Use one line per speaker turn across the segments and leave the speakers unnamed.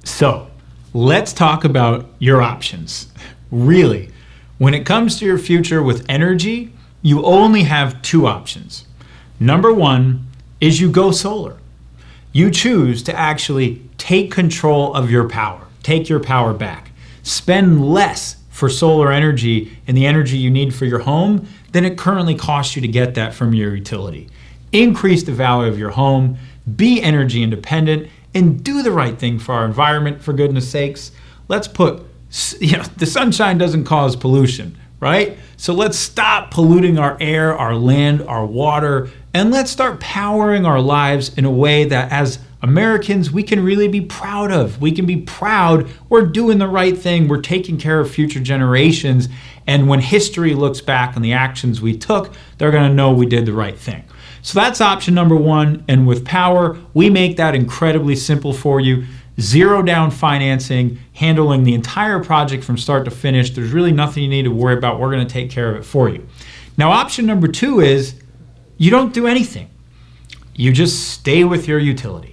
So let's talk about your options. Really, when it comes to your future with energy, you only have two options. Number one is you go solar. You choose to actually take control of your power, take your power back, spend less for solar energy and the energy you need for your home than it currently costs you to get that from your utility. Increase the value of your home, be energy independent, and do the right thing for our environment, for goodness sakes. Let's put, the sunshine doesn't cause pollution, right? So let's stop polluting our air, our land, our water, and let's start powering our lives in a way that as Americans, we can really be proud of. We can be proud we're doing the right thing. We're taking care of future generations. And when history looks back on the actions we took, they're going to know we did the right thing. So that's option number one. And with Power, we make that incredibly simple for you. Zero down financing, handling the entire project from start to finish. There's really nothing you need to worry about. We're going to take care of it for you. Now, option number two is you don't do anything. You just stay with your utility.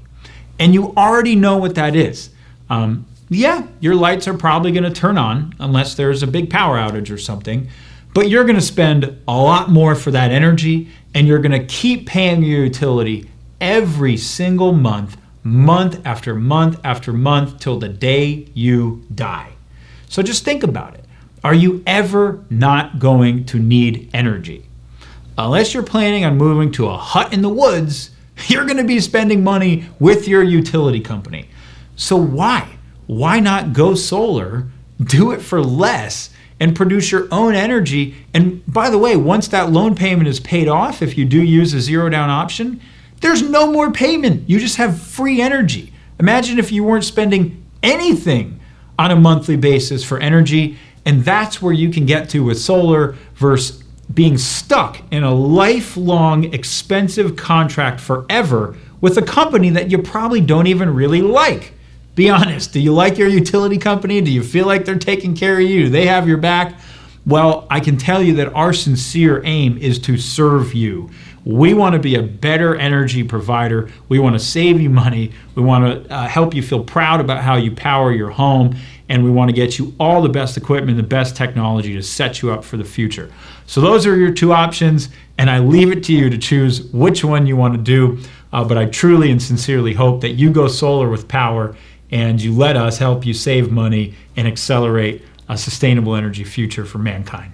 And you already know what that is. Your lights are probably going to turn on unless there's a big power outage or something. But you're going to spend a lot more for that energy, and you're going to keep paying your utility every single month, month after month after month, till the day you die. So just think about it. Are you ever not going to need energy? Unless you're planning on moving to a hut in the woods, you're going to be spending money with your utility company. So why? Why not go solar, do it for less, and produce your own energy? And by the way, once that loan payment is paid off, if you do use a zero down option, there's no more payment. You just have free energy. Imagine if you weren't spending anything on a monthly basis for energy. And that's where you can get to with solar versus being stuck in a lifelong expensive contract forever with a company that you probably don't even really like. Be honest, do you like your utility company? Do you feel like they're taking care of you? Do they have your back? Well, I can tell you that our sincere aim is to serve you. We want to be a better energy provider. We want to save you money. We want to help you feel proud about how you power your home. And we want to get you all the best equipment, the best technology to set you up for the future. So those are your two options, and I leave it to you to choose which one you want to do. But I truly and sincerely hope that you go solar with Power and you let us help you save money and accelerate a sustainable energy future for mankind.